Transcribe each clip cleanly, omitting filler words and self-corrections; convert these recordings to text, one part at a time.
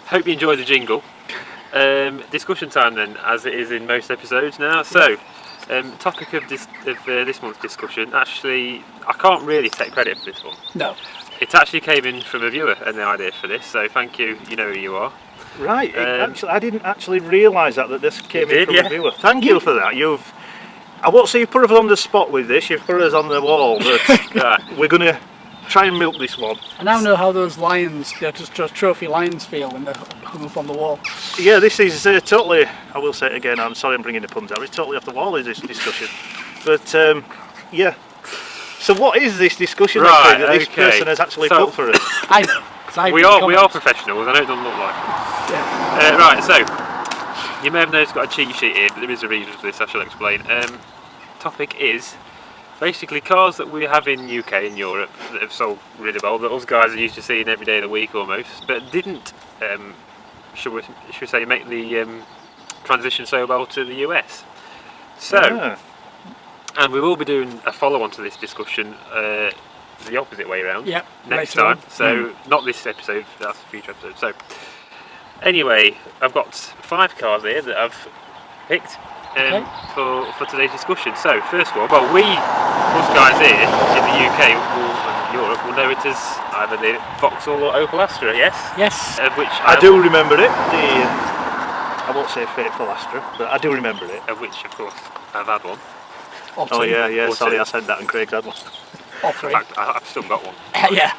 Hope you enjoyed the jingle. Discussion time then, as it is in most episodes now. So, topic of this month's discussion, actually, I can't really take credit for this one. No. It actually came in from a viewer, and the idea for this, so thank you, you know who you are. Right, actually, I didn't actually realise that this came in from a viewer. Thank you for that. I won't say you've put us on the spot with this, you've put us on the wall, but we're going to try and milk this one. I now know how those lions, just trophy lions feel when they're hung up on the wall. Yeah, this is totally, I will say it again, I'm sorry I'm bringing the puns out, it's totally off the wall, is this discussion. But, yeah. So what is this discussion that this person has actually put for us? I know. We are professionals, I know it doesn't look like it. Yeah. Right, so, you may have noticed I've got a cheat sheet here, but there is a reason for this, I shall explain. Topic is basically cars that we have in UK and Europe that have sold really well, that us guys are used to seeing every day of the week almost, but didn't, should we say, make the transition so well to the US. So, and we will be doing a follow-on to this discussion the opposite way around next time. So, not this episode, that's a future episode. So, anyway, I've got 5 cars here that I've picked for today's discussion. So, first one, well, us guys here in the UK and Europe will know it as either the Vauxhall or Opel Astra, yes? Yes. Of which I do remember it. I won't say Fateful Astra, but I do remember it. Of which, of course, I've had one. Oh yeah, Or sorry two. I said that and Craig's had one. Or 3. In fact, I've still got one. Yeah.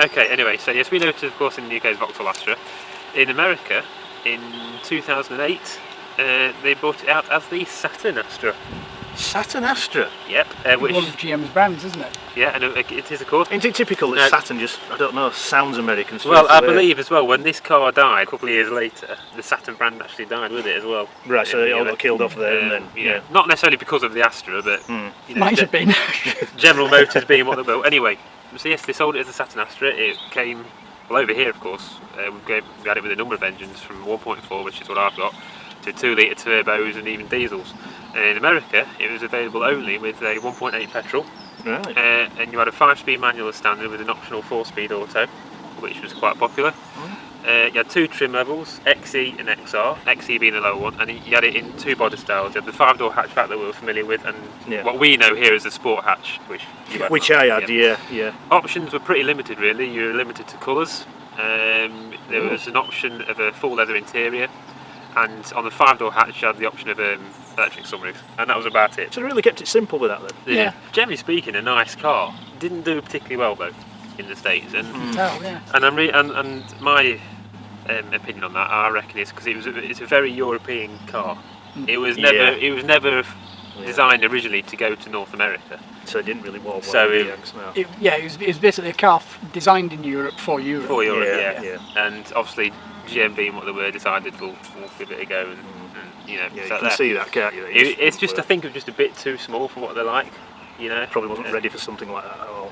Okay, anyway, so yes, we know it, of course, in the UK as Vauxhall Astra. In America, in 2008, they brought it out as the Saturn Astra. Saturn Astra? Yep. Which, one of GM's brands, isn't it? Yeah, and it is, of course. Isn't it typical that Saturn just, I don't know, sounds American? Well, I believe as well, when this car died a couple of years later, the Saturn brand actually died with it as well. Right, so they all got killed off there and then, yeah. Not necessarily because of the Astra, but you know, might have been. General Motors being what they built. Anyway, so yes, they sold it as the Saturn Astra. It came, well, over here, of course, we had it with a number of engines from 1.4, which is what I've got, to 2 litre turbos and even diesels. In America, it was available only with a 1.8 petrol, right. And you had a 5-speed manual as standard with an optional 4-speed auto, which was quite popular. You had 2 trim levels, XE and XR, XE being the lower one, and you had it in 2 body styles. You had the 5-door hatchback that we were familiar with, and what we know here is the sport hatch, which you had. Which I had, yeah. Options were pretty limited, really. You were limited to colours. There was an option of a full leather interior, and on the 5-door hatch you had the option of electric sunroof, and that was about it. So they really kept it simple with that then? Yeah. Generally speaking, a nice car. Didn't do particularly well though in the States, and and my opinion on that, I reckon, is because it's a very European car. It was never designed originally to go to North America. So it didn't really work well. So it was basically a car designed in Europe for Europe. For Europe, yeah. And obviously GM being what they were, decided we'll give it a go, and you know. Yeah, you can see that, can't you? It's just, I think, it was just a bit too small for what they're like. You know, probably wasn't ready for something like that at all.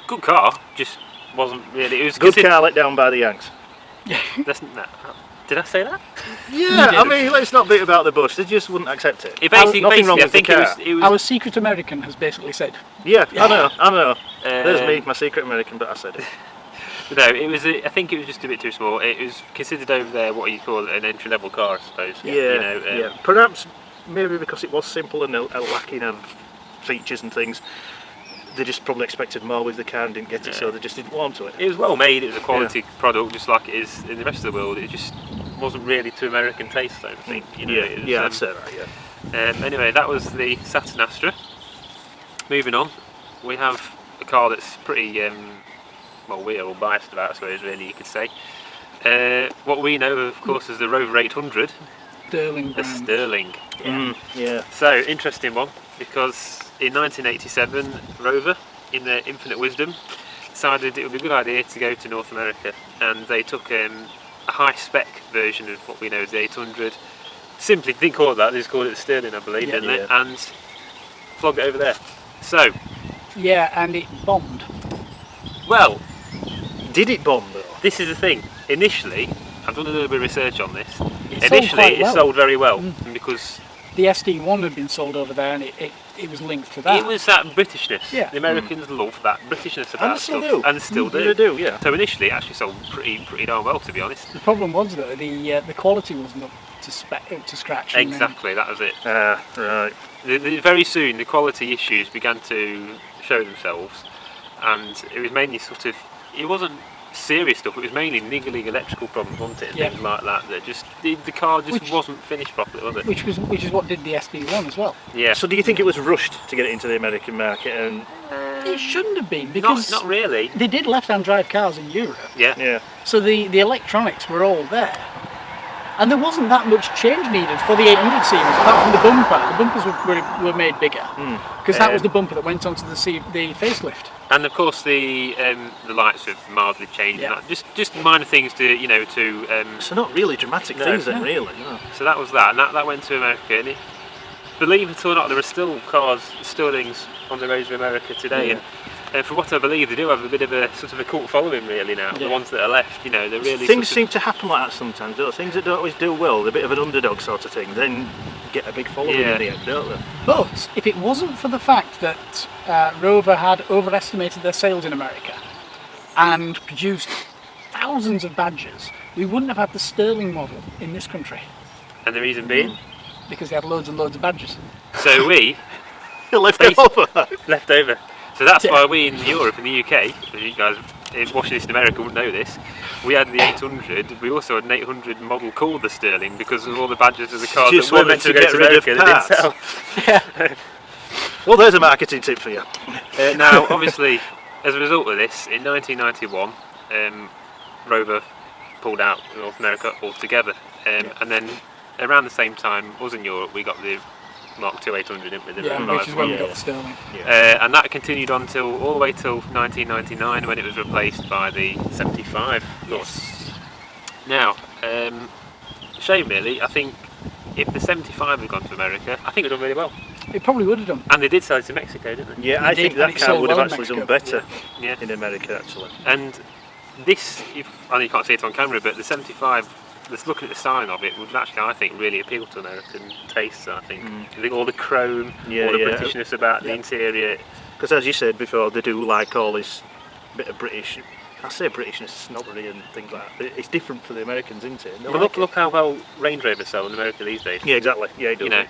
Good car, just wasn't really. It was good car let down by the Yanks. Did I say that? Yeah, I mean, let's not beat about the bush. They just wouldn't accept it. Nothing wrong with the car. Our secret American has basically said. Yeah, I know. There's me, my secret American, but I said it. No, it was. I think it was just a bit too small. It was considered over there what you call an entry-level car, I suppose. Yeah, Perhaps maybe because it was simple and lacking of features and things, they just probably expected more with the car and didn't get it, so they just didn't warm to it. It was well made. It was a quality product, just like it is in the rest of the world. It just wasn't really to American taste, I don't think. You know, I'd say that. Yeah. Anyway, that was the Saturn Astra. Moving on, we have a car that's pretty. Well, we are all biased about, I suppose, really, you could say. What we know, of course, is the Rover 800. Sterling The brand. Sterling. Yeah. So, interesting one, because in 1987, Rover, in their infinite wisdom, decided it would be a good idea to go to North America, and they took a high-spec version of what we know as the 800. Simply didn't call it that, they just called it the Sterling, I believe, didn't they? And flogged it over there. So. Yeah, and it bombed. Well. Did it bomb though? This is the thing. Initially, I've done a little bit of research on this. It sold sold very well, because the SD1 had been sold over there, and it was linked to that. It was that Britishness. Yeah. The Americans love that Britishness about And still stuff. do. And still do. They do, yeah. So initially, it actually sold pretty darn well, to be honest. The problem was though the quality wasn't up to scratch. and then- Exactly, that was it. Right. Very soon, the quality issues began to show themselves, and it was mainly it wasn't serious stuff. It was mainly niggling electrical problems, wasn't it? And Yeah. things like that. That just the car just wasn't finished properly, was it? Which is what did the SD1 as well. Yeah. So do you think it was rushed to get it into the American market? And It shouldn't have been, because not really. they did left-hand drive cars in Europe, Yeah. yeah, so the electronics were all there. And there wasn't that much change needed for the 800 series, apart from the bumper. The bumpers were made bigger, because that was the bumper that went onto the facelift. And of course the lights have mildly changed. Yeah. And that. Just minor things to so not really dramatic No. things then, No. really. No. So that was that, and that went to America. And believe it or not, there are still cars, Sterlings on the roads of America today, and from what I believe, they do have a bit of a sort of a cult following, really now. The Yeah. ones that are left, they're really Things sort of- seem to happen like that sometimes, don't they? Things that don't always do well, they're a bit of an underdog sort of thing, then get a big following Yeah. in the end, don't they? But if it wasn't for the fact that Rover had overestimated their sales in America and produced thousands of badges, we wouldn't have had the Sterling model in this country, And the reason being, because they had loads and loads of badges. so we You're left over. left over. So that's Yeah. why we in Europe, in the UK, you guys watching this in America wouldn't know this, we had the 800, we also had an 800 model called the Sterling because of all the badges of the cars Just that were wanted meant to to go get to rid of America that didn't parts. sell. Well, there's a marketing tip for you. Now, obviously, as a result of this, in 1991, Rover pulled out of North America altogether, and then around the same time, us in Europe, we got the Mark II 800, didn't we? The Yeah, revised which is when we one. got the Sterling. And that continued on all the way till 1999, when it was replaced by the 75. Of course. Now, shame really. I think if the 75 had gone to America, I think it would have done really well. It probably would have done. And they did sell it to Mexico, didn't they? Yeah, I They think did, that and it car sold would have well in actually done Mexico. better Yeah. in America, actually. And this, I know you can't see it on camera, but the 75, just looking at the styling of it, would actually, I think, really appeal to American tastes. I think. I think all the chrome, Yeah, all the yeah. Britishness about the interior. Because as you said before, they do like all this bit of British, I say Britishness, snobbery and things like that. It's different for the Americans, isn't it? They But like look how well Range Rovers sell in America these days. it. Yeah, exactly. Yeah, it does. You know,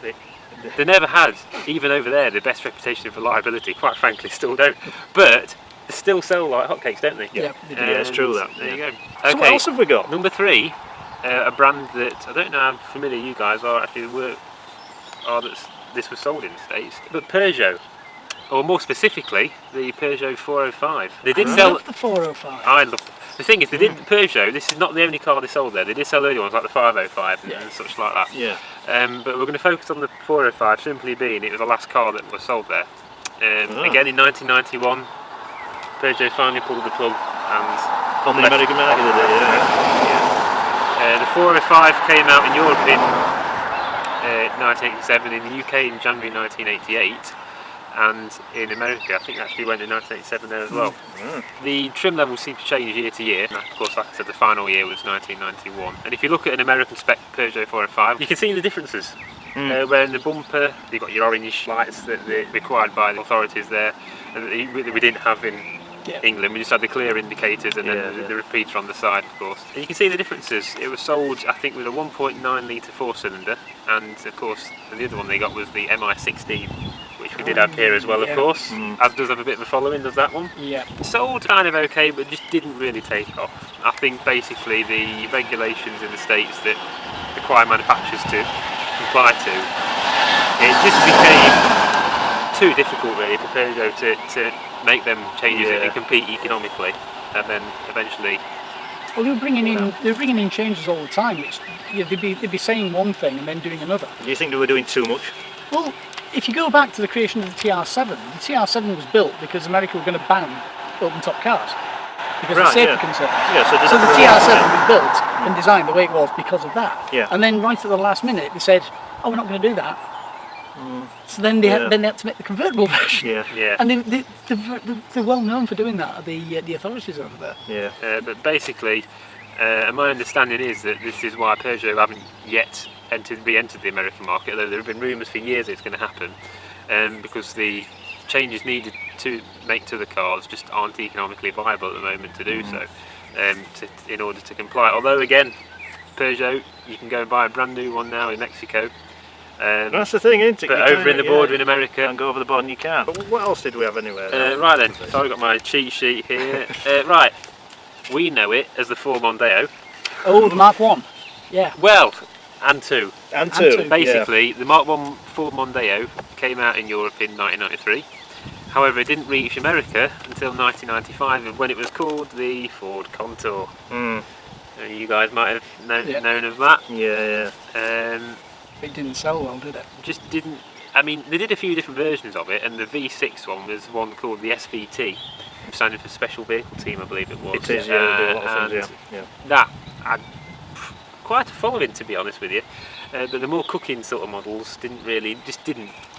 They never had, even over there, the best reputation for reliability. Quite frankly, still don't. But they still sell like hotcakes, don't they? Yeah, they do. Yeah, it's true that, There you yeah. go. So what else have we got? Number 3, a brand that I don't know how familiar you guys are actually this was sold in the States, but Peugeot, or more specifically, the Peugeot 405. They did I sell. love the 405. I love. The thing is, they did Peugeot. This is not the only car they sold there. They did sell early ones like the 505 and such like that. Yeah. But we're going to focus on the 405 simply being it was the last car that was sold there. Again in 1991, Peugeot finally pulled the plug and On the left. American market, they did, yeah. The 405 came out in Europe in 1987, in the UK in January 1988, and in America I think it actually went in 1987 there as well. The trim levels seem to change year to year, and of course, like I said, the final year was 1991. And if you look at an American spec Peugeot 405, you can see the differences. Where in the bumper you've got your orange lights that are required by the authorities there, and that we didn't have in England. We just had the clear indicators and then the repeater on the side, of course. And you can see the differences. It was sold, I think, with a 1.9 litre 4-cylinder, and of course the other one they got was the MI16, which we did have here as well, of course. As does have a bit of a following, does that one? Yeah. Sold kind of okay, but just didn't really take off. I think basically the regulations in the States that require manufacturers to comply to, it just became too difficult really for Peugeot to make them changes and compete economically, and then eventually. Well, they were bringing in changes all the time. They'd be saying one thing and then doing another. Do you think they were doing too much? Well, if you go back to the creation of the TR7, the TR7 was built because America were going to ban open-top cars because of safety concerns. Yeah, So the TR7 was built and designed the way it was because of that. Yeah. And then right at the last minute they said, "Oh, we're not going to do that." So then they had to make the convertible version. Yeah. And they're well known for doing that. The authorities over there. Yeah. But basically, And my understanding is that this is why Peugeot haven't yet re-entered the American market, although there have been rumours for years it's going to happen, because the changes needed to make to the cars just aren't economically viable at the moment to do so, in order to comply. Although again, Peugeot, you can go and buy a brand new one now in Mexico. That's the thing, isn't it? But over in the border in America, and go over the border and you can. But what else did we have anywhere? Right then, so I've got my cheat sheet here. Right, we know it as the Ford Mondeo. Oh, the Mark 1. Yeah. Well, and 2. And two. Basically, the Mark 1 Ford Mondeo came out in Europe in 1993. However, it didn't reach America until 1995 when it was called the Ford Contour. You guys might have known of that. Yeah. It didn't sell well, did it? Just didn't. I mean, they did a few different versions of it, and the V6 one was one called the SVT, standing for Special Vehicle Team, I believe it was. It is, yeah. They do a lot of things, yeah. That had quite a following, to be honest with you. But the more cooking sort of models didn't.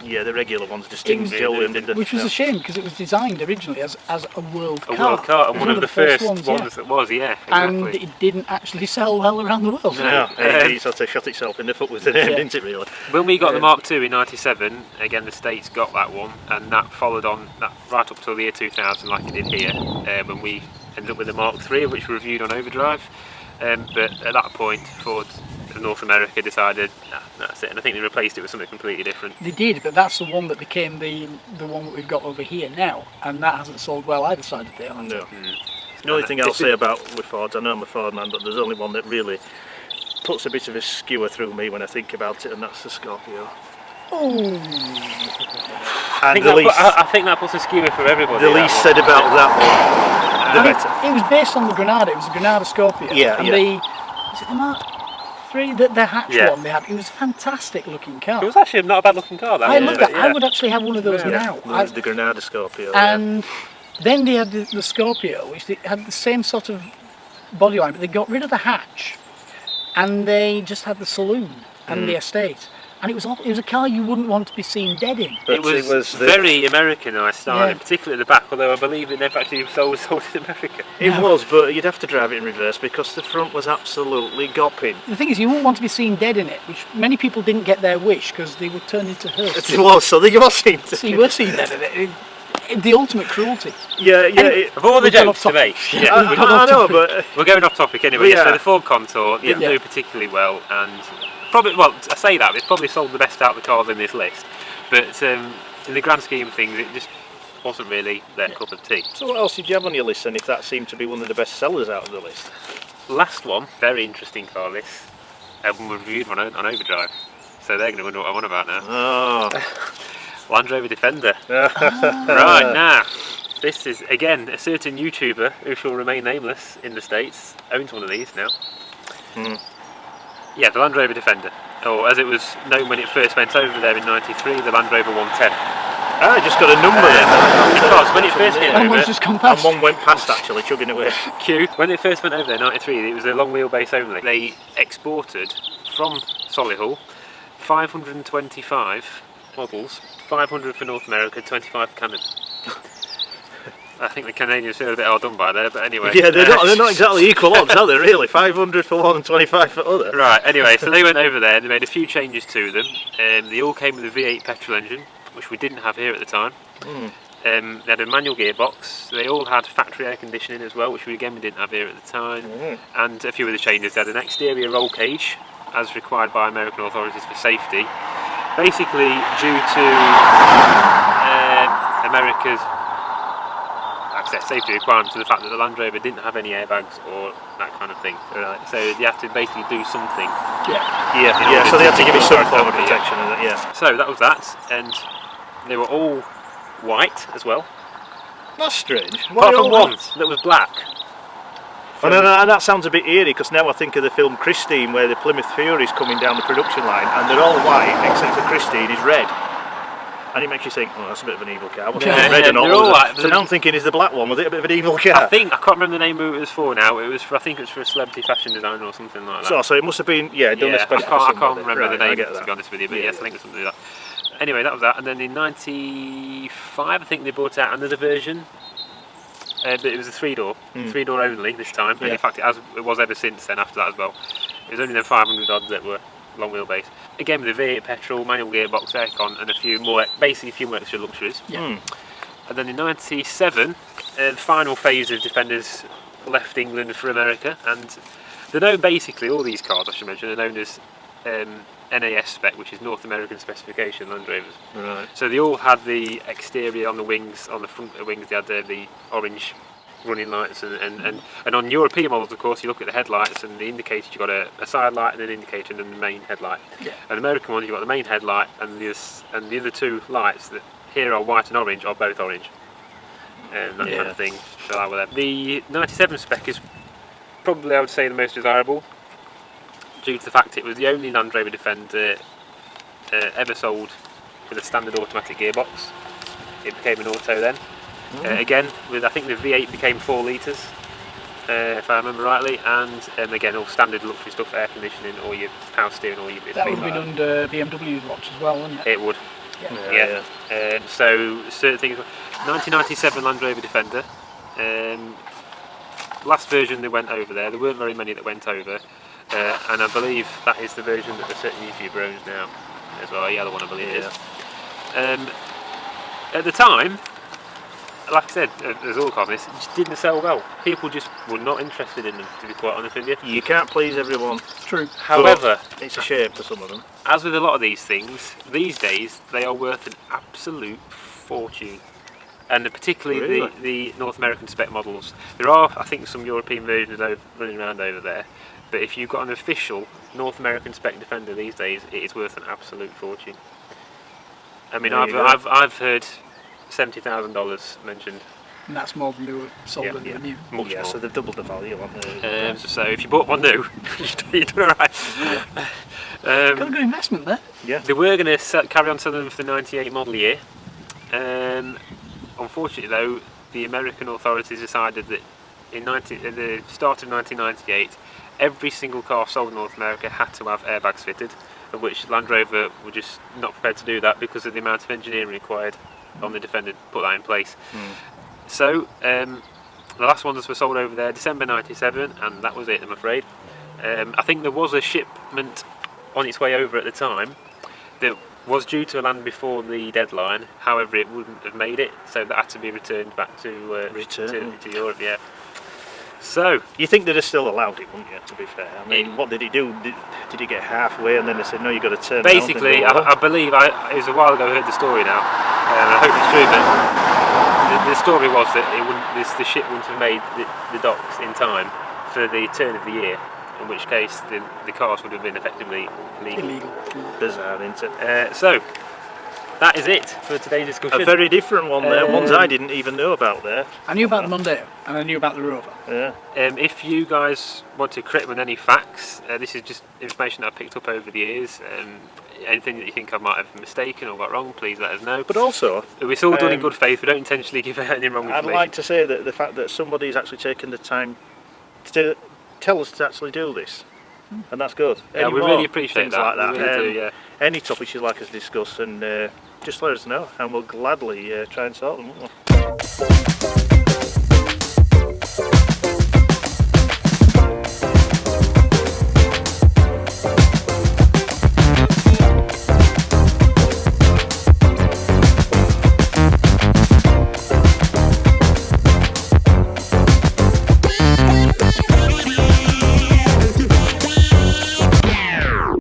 Yeah, the regular ones distinguished Joe, didn't they? Which was a shame because it was designed originally as a world car. A world car, and one of the first ones that was, yeah. Exactly. And it didn't actually sell well around the world. No, it sort of shot itself in the foot with the name, didn't it, really? When we got the Mark II in '97, again the States got that one, and that followed on that right up till the year 2000, like it did here, when we ended up with the Mark III, which we reviewed on Overdrive. But at that point, Ford North America decided, nah, that's it, and I think they replaced it with something completely different. They did, but that's the one that became the one that we've got over here now, and that hasn't sold well either side of the Atlantic. No. The only thing I'll say about with Fords, I know I'm a Ford man, but there's only one that really puts a bit of a skewer through me when I think about it, and that's the Scorpio. Oh. I think that puts a skewer for everybody. The least said about that one, the better. It was based on the Granada. It was a Granada Scorpio. Yeah, and was it the Mark III, the hatch one they had? It was a fantastic looking car. It was actually not a bad looking car. I loved that. I would actually have one of those now. The Granada Scorpio. And then they had the Scorpio, which they had the same sort of bodyline, but they got rid of the hatch, and they just had the saloon and the estate. And it was a car you wouldn't want to be seen dead in. It was very Americanised styling, particularly at the back, although I believe it never actually sold in America. It was, but you'd have to drive it in reverse because the front was absolutely gopping. The thing is, you wouldn't want to be seen dead in it, which many people didn't get their wish because they were turned into hearse. It was, so you were seen So you were seen dead in it. The ultimate cruelty. Yeah. Of all the jokes to make, I know, but we're going off topic anyway. Yeah. So the Ford Contour didn't do particularly well, and probably, well, I say that, it's probably sold the best out of the cars in this list, but in the grand scheme of things, it just wasn't really their cup of tea. So what else did you have on your list, and if that seemed to be one of the best sellers out of the list? Last one, very interesting car list, we reviewed one on Overdrive, so they're going to wonder what I'm on about now. Oh. Land Rover Defender. Right, now, this is, again, a certain YouTuber who shall remain nameless in the States, owns one of these now. Yeah, the Land Rover Defender, or as it was known when it first went over there in '93, the Land Rover 110. I just got a number there. Because when it first came over, one's just come past. And one went past actually, chugging away. When it first went over there, '93, it was a long wheelbase only. They exported from Solihull 525 models, 500 for North America, 25 for Canada. I think the Canadians feel a bit hard done by there, but anyway. Yeah, they're not exactly equal odds, are they, really? 500 for one and 25 for other. Right, anyway, so they went over there, they made a few changes to them. They all came with a V8 petrol engine, which we didn't have here at the time. They had a manual gearbox, they all had factory air conditioning as well, which we didn't have here at the time. And a few of the changes, they had an exterior roll cage, as required by American authorities for safety. Basically, due to America's safety requirements and the fact that the Land Rover didn't have any airbags or that kind of thing. Right. So you have to basically do something. Yeah. So they had to give it some form of protection. Yeah. So that was that, and they were all white as well. That's strange. Apart from one that was black. And that sounds a bit eerie because now I think of the film Christine, where the Plymouth Fury's coming down the production line and they're all white except for Christine is red. And it makes you think, oh, that's a bit of an evil car. Red and all white, so now I'm thinking, is the black one, was it a bit of an evil car? I can't remember the name of it was for now. It was for, I think it was for a celebrity fashion designer or something like that. So it must have been, done especially for I can't remember the name, to be honest with you, but yes, I think it was something like that. Anyway, that was that. And then in '95, I think they brought out another version but it was a 3-door, 3-door only this time. And in fact, it was ever since then after that as well. It was only the 500 odd that were long wheelbase. Again with a V8 petrol, manual gearbox, aircon, and a few more extra luxuries. Yeah. And then in '97, the final phase of Defenders left England for America, and they're known basically, all these cars I should mention, are known as NAS spec, which is North American Specification Land Rovers. Right. So they all had the exterior on the wings, on the front of the wings they had the orange running lights, and on European models of course you look at the headlights and the indicators, you've got a side light and an indicator and then the main headlight. Yeah. And American ones you've got the main headlight and the other two lights that here are white and orange are both orange. That kind of thing. So that were there. The 97 spec is probably, I would say, the most desirable, due to the fact it was the only Land Rover Defender ever sold with a standard automatic gearbox. It became an auto then. Again, I think the V8 became 4 litres, if I remember rightly, and again all standard luxury stuff, air conditioning, all your power steering, all your bits. That would have been under BMW's watch as well, wouldn't it? It would. Yeah. So certain things. 1997 Land Rover Defender. Last version they went over there. There weren't very many that went over, and I believe that is the version that certain YouTuber owns now as well. Yeah, the one I believe it is. At the time, like I said, there's all cars in this, it just didn't sell well. People just were not interested in them, to be quite honest with you. You can't please everyone. It's true. However, it's a shame for some of them. as with a lot of these things, these days they are worth an absolute fortune. And particularly the North American spec models. There are, I think, some European versions running around over there, but if you've got an official North American spec Defender these days, it is worth an absolute fortune. I mean, I've heard $70,000 mentioned. And that's more than they were sold in the new. Much more. So they've doubled the value on the. So if you bought one new, you're doing alright. Got a good investment there. Yeah. They were going to carry on selling them for the '98 model year. Unfortunately, though, the American authorities decided that at the start of 1998, every single car sold in North America had to have airbags fitted, of which Land Rover were just not prepared to do that because of the amount of engineering required on the Defender to put that in place. So the last ones were sold over there December '97, and that was it, I'm afraid. I think there was a shipment on its way over at the time that was due to land before the deadline, however it wouldn't have made it, so that had to be returned back to Europe. Yeah. So you think they'd have still allowed it, wouldn't you? To be fair, I mean, what did he do? Did he get halfway and then they said no, you've got to turn? Basically, I believe it was a while ago I heard the story now, and I hope it's true. But the story was that the ship wouldn't have made the docks in time for the turn of the year, in which case the cars would have been effectively illegal. Bizarre, isn't it? So that is it for today's discussion. A very different one there, ones I didn't even know about there. I knew about the Mondeo and I knew about the Rover. Yeah. If you guys want to correct me on any facts, this is just information that I've picked up over the years. Anything that you think I might have mistaken or got wrong, please let us know. But also, it's all done in good faith. We don't intentionally give out any wrong information. I'd like to say that the fact that somebody's actually taken the time to tell us to actually do this, and that's good. Yeah, we really appreciate that. Like that. We really do, yeah. Any topics you'd like us to discuss, and just let us know, and we'll gladly try and sort them. Won't we?